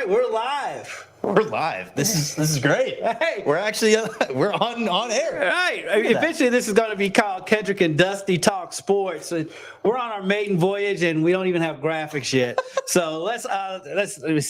right, we're live. We're live. This is great. Hey, We're actually we're on air. right. Eventually, this is going to be called Kendrick and Dusty Talk Sports. We're on our maiden voyage, and we don't even have graphics yet. So let's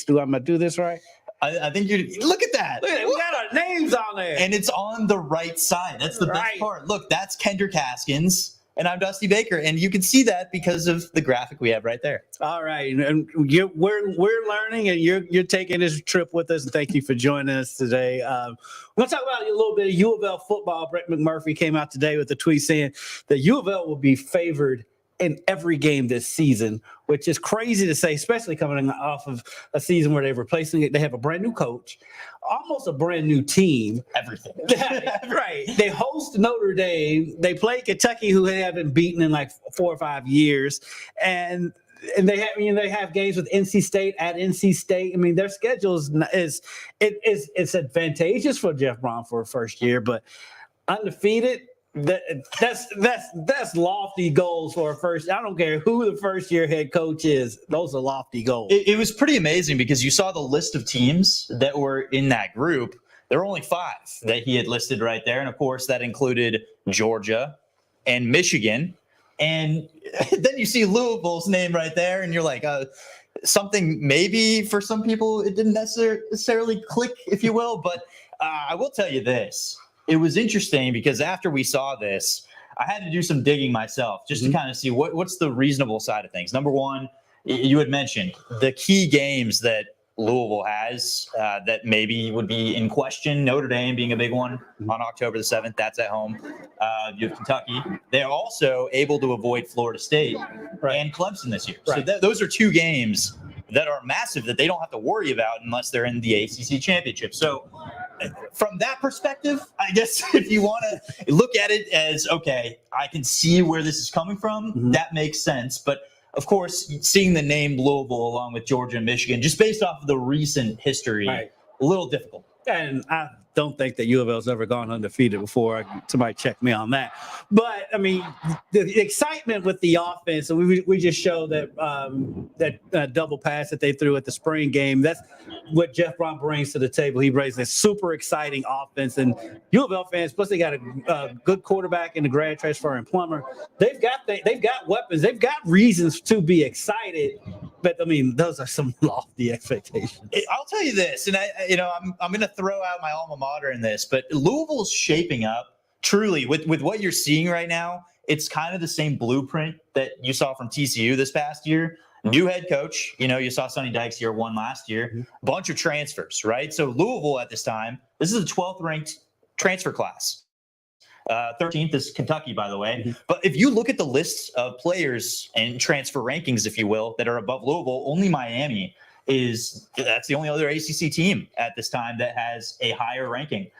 do. I'm gonna do this right. I think you look at that. Look at it, we got our names on there, And it's on the right side. That's the best part. Look, that's Kendrick Haskins, and I'm Dusty Baker, and you can see that because of the graphic we have right there. All right, and we're learning, and you're taking this trip with us, and thank you for joining us today. We're gonna talk about a little bit of UofL football. Brett McMurphy came out today with a tweet saying that UofL will be favored in every game this season, which is crazy to say, especially coming off of a season where they're replacing it. They have a brand new coach, almost a brand new team. Everything. Right. They host Notre Dame. They play Kentucky, who they haven't beaten in like 4 or 5 years. And they have games with NC State at NC State. I mean, their schedule is advantageous for Jeff Brom for a first year, but undefeated. That's lofty goals for a first. I don't care who the first year head coach is. Those are lofty goals. It was pretty amazing because you saw the list of teams that were in that group. There were only 5 that he had listed right there, and of course that included Georgia and Michigan. And then you see Louisville's name right there, and you're like, something maybe for some people it didn't necessarily click, if you will. But I will tell you this. It was interesting because after we saw this, I had to do some digging myself just to kind of see what's the reasonable side of things. Number one, you had mentioned the key games that Louisville has that maybe would be in question. Notre Dame being a big one on October the 7th. That's at home. You have Kentucky. They're also able to avoid Florida State and Clemson this year. Right. So those are 2 games that are massive that they don't have to worry about unless they're in the ACC championship. So from that perspective, I guess if you want to look at it as, okay, I can see where this is coming from, that makes sense. But of course, seeing the name Louisville along with Georgia and Michigan, just based off of the recent history, a little difficult. And I don't think that UofL's ever gone undefeated before. Somebody check me on that. But I mean, the excitement with the offense, and we just showed that double pass that they threw at the spring game. That's what Jeff Brom brings to the table. He brings a super exciting offense, and UofL fans. Plus, they got a good quarterback in the grad transfer and Plummer. They've got weapons. They've got reasons to be excited. But I mean, those are some lofty expectations. I'll tell you this, and I'm going to throw out my alma mater in this, but Louisville's shaping up truly with what you're seeing right now. It's kind of the same blueprint that you saw from TCU this past year. New head coach, you saw Sonny Dykes year 1 last year. Bunch of transfers, right? So Louisville at this time, this is the 12th ranked transfer class. 13th is Kentucky, by the way. But if you look at the lists of players and transfer rankings, if you will, that are above Louisville, only Miami that's the only other ACC team at this time that has a higher ranking.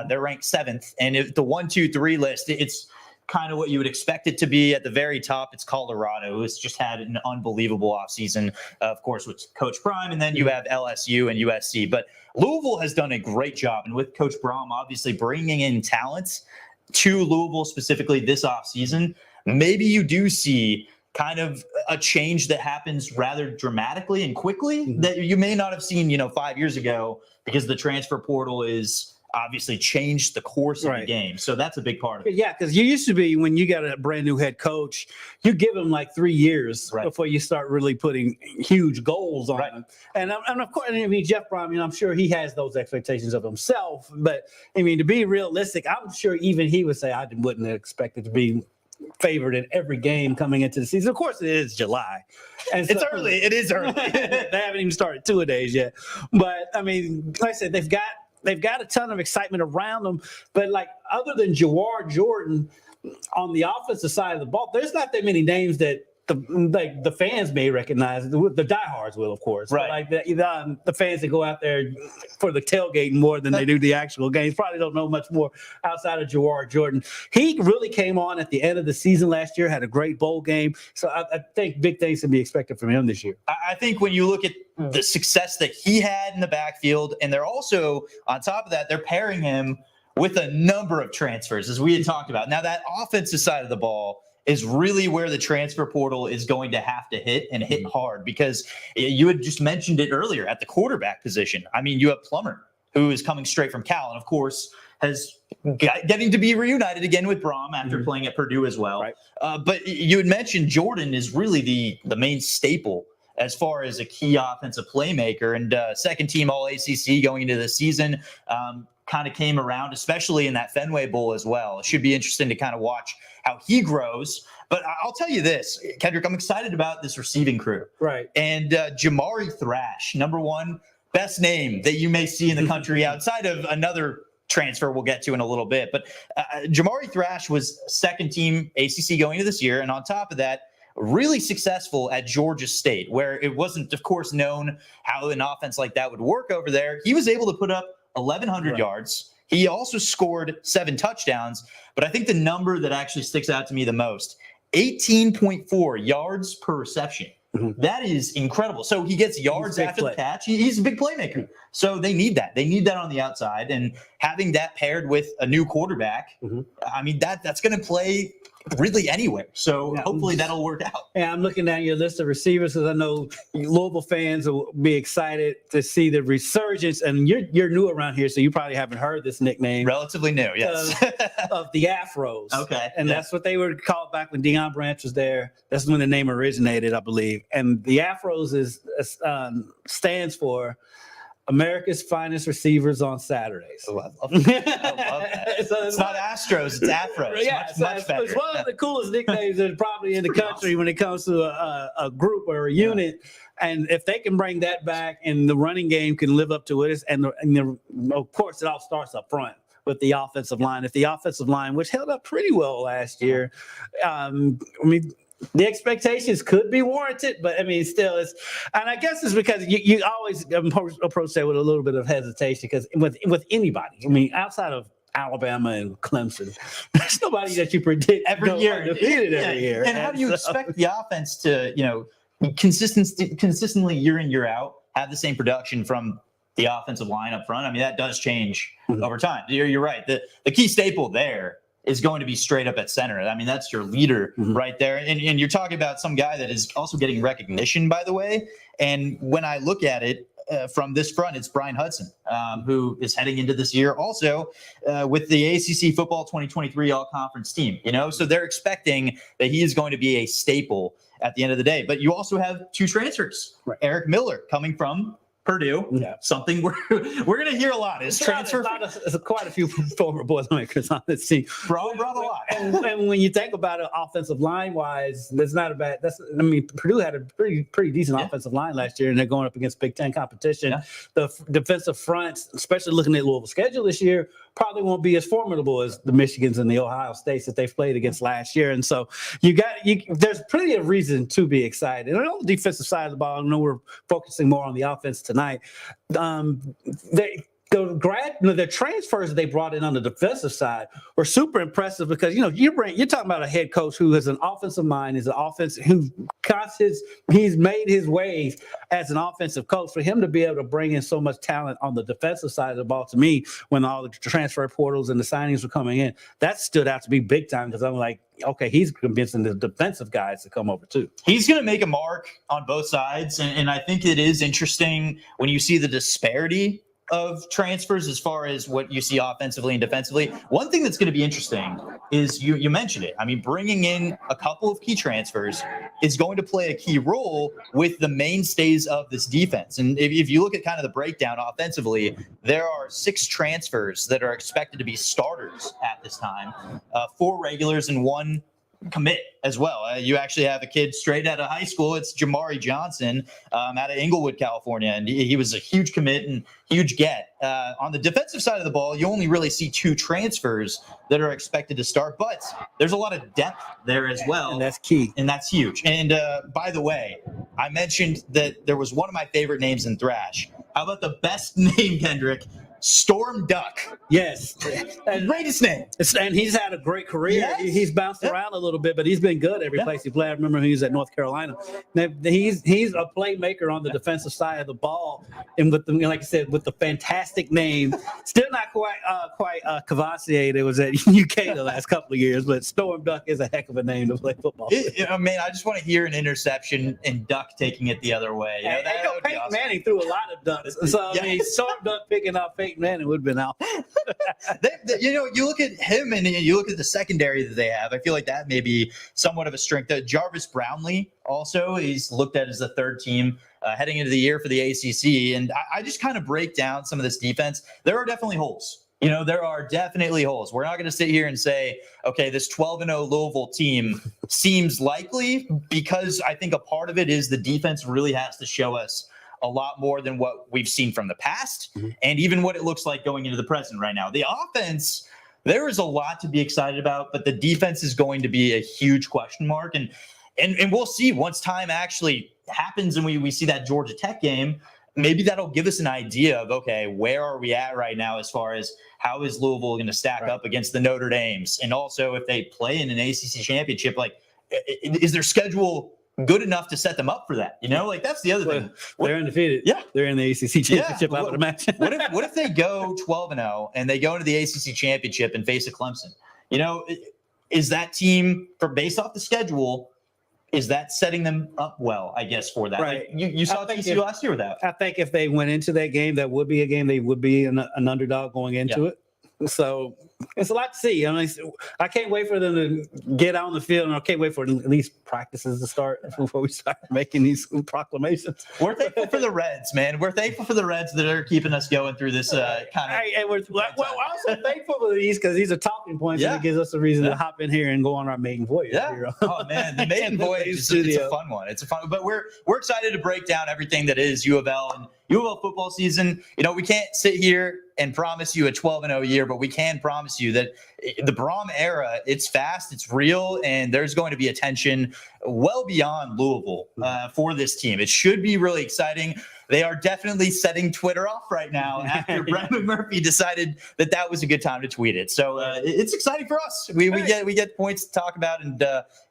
They're ranked 7th. And if the 1, 2, 3 list, it's kind of what you would expect it to be. At the very top, it's Colorado, who's just had an unbelievable offseason, of course, with Coach Prime. And then you have LSU and USC. But Louisville has done a great job. And with Coach Brom, obviously bringing in talents to Louisville specifically this offseason, maybe you do see kind of a change that happens rather dramatically and quickly that you may not have seen, 5 years ago, because the transfer portal is obviously changed the course of the game. So that's a big part of it. Yeah, because you used to be, when you got a brand new head coach, you give him like 3 years before you start really putting huge goals on him. And of course, I mean, Jeff Brom, I'm sure he has those expectations of himself. But I mean, to be realistic, I'm sure even he would say I wouldn't expect it to be favored in every game coming into the season. Of course, it is July. And it's early. It is early. They haven't even started 2-a-days yet. But I mean, like I said, they've got a ton of excitement around them. But like, other than Jawar Jordan on the offensive side of the ball, there's not that many names that the fans may recognize. The diehards will, of course. Right. But like the fans that go out there for the tailgating more than they do the actual games probably don't know much more outside of Jawar Jordan. He really came on at the end of the season last year, had a great bowl game. So I think big things can be expected from him this year. I think when you look at the success that he had in the backfield, and they're also, on top of that, they're pairing him with a number of transfers, as we had talked about. Now, that offensive side of the ball is really where the transfer portal is going to have to hit and hit hard, because you had just mentioned it earlier at the quarterback position. I mean, you have Plummer, who is coming straight from Cal, and of course has getting to be reunited again with Braum after playing at Purdue as well. Right. But you had mentioned Jordan is really the main staple as far as a key offensive playmaker, and second team All ACC going into the season. Kind of came around, especially in that Fenway Bowl as well. It should be interesting to kind of watch how he grows. But I'll tell you this, Kendrick, I'm excited about this receiving crew. Right. And Jamari Thrash, number one, best name that you may see in the country outside of another transfer we'll get to in a little bit. But Jamari Thrash was second team ACC going into this year. And on top of that, really successful at Georgia State, where it wasn't, of course, known how an offense like that would work over there. He was able to put up 1,100 yards. He also scored 7 touchdowns. But I think the number that actually sticks out to me the most, 18.4 yards per reception. That is incredible. So he gets yards after the catch. He's a big playmaker. So they need that. They need that on the outside. And having that paired with a new quarterback, I mean, that's going to play really anywhere. So hopefully that'll work out. And I'm looking down your list of receivers because I know Louisville fans will be excited to see the resurgence. And you're new around here, so you probably haven't heard this nickname. Relatively new, yes. Of the Afros. Okay. And that's what they were called back when Deion Branch was there. That's when the name originated, I believe. And the Afros stands for America's Finest Receivers on Saturdays. Oh, I love that. So it's not Astros, it's Afros. Yeah, much better. It's one of the coolest nicknames that probably in the country when it comes to a group or a unit. And if they can bring that back and the running game can live up to it, and of course, it all starts up front with the offensive line. If the offensive line, which held up pretty well last year, I mean, the expectations could be warranted, but I mean, still, and I guess it's because you always approach that with a little bit of hesitation, because with anybody, I mean, outside of Alabama and Clemson, there's nobody that you predict every year. Every year. And how do you expect the offense to, consistently year in, year out, have the same production from the offensive line up front? I mean, that does change over time. You're right. The key staple there is going to be straight up at center. I mean, that's your leader right there. And you're talking about some guy that is also getting recognition, by the way. And when I look at it from this front, it's Brian Hudson, who is heading into this year also with the ACC Football 2023 All-Conference team. So they're expecting that he is going to be a staple at the end of the day. But you also have 2 transfers. Right. Eric Miller coming from Purdue, something we're going to hear a lot is transfer. There's quite a few former Boilermakers on this team. Brought a lot. And when you think about it, offensive line wise, that's not a bad. Purdue had a pretty decent offensive line last year, and they're going up against Big Ten competition. Yeah. The defensive fronts, especially looking at Louisville's schedule this year, probably won't be as formidable as the Michigans and the Ohio States that they've played against last year. And so there's plenty of reason to be excited. And on the defensive side of the ball, I know we're focusing more on the offense tonight. The transfers that they brought in on the defensive side were super impressive, because you're talking about a head coach who has an offensive mind, is an offense who he's made his way as an offensive coach. For him to be able to bring in so much talent on the defensive side of the ball, to me, when all the transfer portals and the signings were coming in, that stood out to be big time, because I'm like, okay, he's convincing the defensive guys to come over too. He's going to make a mark on both sides, and I think it is interesting when you see the disparity of transfers as far as what you see offensively and defensively. One thing that's going to be interesting is you mentioned it. I mean, bringing in a couple of key transfers is going to play a key role with the mainstays of this defense. And if you look at kind of the breakdown offensively, there are 6 transfers that are expected to be starters at this time, 4 regulars and 1 commit as well. You actually have a kid straight out of high school. It's Jamari Johnson out of Inglewood, California, and he was a huge commit and huge get. On the defensive side of the ball, you only really see 2 transfers that are expected to start, but there's a lot of depth there as well. And that's key. And that's huge. And by the way, I mentioned that there was one of my favorite names in Thrash. How about the best name, Kendrick, Storm Duck. Yes. Greatest name. And he's had a great career. Yes. He's bounced around a little bit, but he's been good every place he played. I remember he was at North Carolina. Now, he's a playmaker on the defensive side of the ball, and with the, like I said, with the fantastic name. Still not quite Cavassier that was at UK the last couple of years, but Storm Duck is a heck of a name to play football. I mean, I just want to hear an interception and Duck taking it the other way. You know, that would be Peyton awesome. Manning threw a lot of ducks, so I mean, Storm Duck picking up Peyton Manning would have been out. You look at him and you look at the secondary that they have. I feel like that may be somewhat of a strength. Jarvis Brownlee also, he's looked at as the third team heading into the year for the ACC. And I just kind of break down some of this defense. There are definitely holes. There are definitely holes. We're not going to sit here and say, okay, this 12-0 Louisville team seems likely, because I think a part of it is the defense really has to show us a lot more than what we've seen from the past, and even what it looks like going into the present right now. The offense, there is a lot to be excited about, but the defense is going to be a huge question mark. And we'll see once time actually happens and we see that Georgia Tech game. Maybe that'll give us an idea of, okay, where are we at right now as far as how is Louisville going to stack up against the Notre Dames? And also, if they play in an ACC championship, like, is their schedule good enough to set them up for that? Like, that's the other thing. They're undefeated. Yeah. They're in the ACC championship, I would imagine. What if they go 12-0 and they go into the ACC championship and face a Clemson? Is that team, based off the schedule, is that setting them up well, I guess, for that? Right. Like, you saw TCU last year with that. I think if they went into that game, that would be a game they would be an underdog going into it. So it's a lot to see. I mean, I can't wait for them to get out on the field, and I can't wait for at least practices to start before we start making these proclamations. We're thankful for the Reds, man. We're thankful for the Reds that are keeping us going through this kind of. And we're also thankful for these because these are talking points, and it gives us a reason to hop in here and go on our maiden voyage. Yeah. Here. Oh man, the maiden voyage is it's a fun one. It's a fun, but we're excited to break down everything that is U of L and UofL football season. We can't sit here and promise you a 12-0 year, but we can promise you that the Brom era, it's fast, it's real, and there's going to be attention well beyond Louisville for this team. It should be really exciting. They are definitely setting Twitter off right now after Brett McMurphy decided that was a good time to tweet it. So it's exciting for us. We get points to talk about, and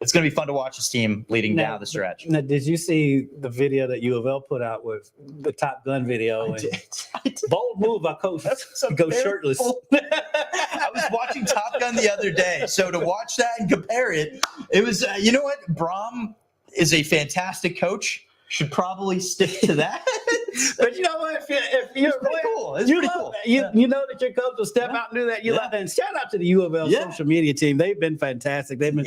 it's going to be fun to watch this team leading down the stretch. Now, did you see the video that UofL put out with the Top Gun video? I did. Bold move by Coach to go shirtless. I was watching Top Gun the other day, so to watch that and compare it, it was you know what? Brom is a fantastic coach. Should probably stick to that. But you know what? If you're pretty cool. It's you pretty love cool. That. You know that your coach will step out and do that. You love that. And shout out to the UofL social media team. They've been fantastic. They've been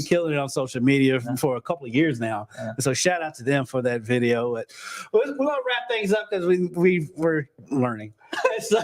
killing it on social media for a couple of years now. So shout out to them for that video. But we're gonna wrap things up because we're learning. So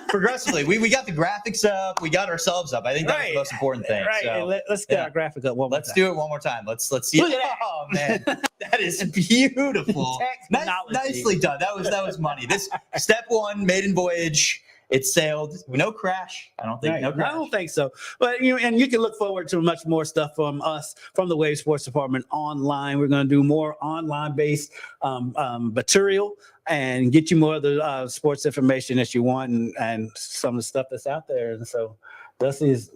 progressively, we got the graphics up, we got ourselves up. I think that's the most important thing. Right. So, let's get our graphic up one more time. Let's do it one more time. Let's see. Look at that. Oh man, that is beautiful. Nicely done. That was money. This step one, maiden voyage. It sailed. No crash. I don't think. No crash. I don't think so. But you can look forward to much more stuff from us from the Wave Sports Department online. We're going to do more online based material and get you more of the sports information that you want and some of the stuff that's out there. And so Dusty's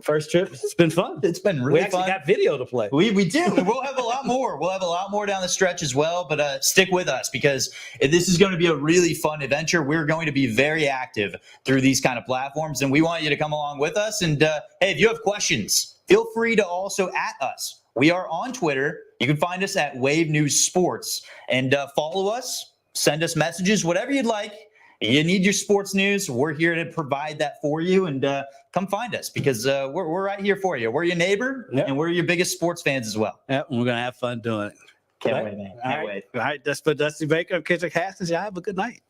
first trip, it's been fun. It's been really fun. We actually got video to play. We do. And we'll have a lot more. We'll have a lot more down the stretch as well. But stick with us because this is going to be a really fun adventure. We're going to be very active through these kind of platforms, and we want you to come along with us. And hey, if you have questions, feel free to also at us. We are on Twitter. You can find us at Wave News Sports and follow us. Send us messages, whatever you'd like. You need your sports news. We're here to provide that for you, and come find us because we're right here for you. We're your neighbor, and we're your biggest sports fans as well. Yep, and we're gonna have fun doing it. Can't wait, man. Can't wait. All right, that's for Dusty Baker, Kendrick Haskins. Y'all have a good night.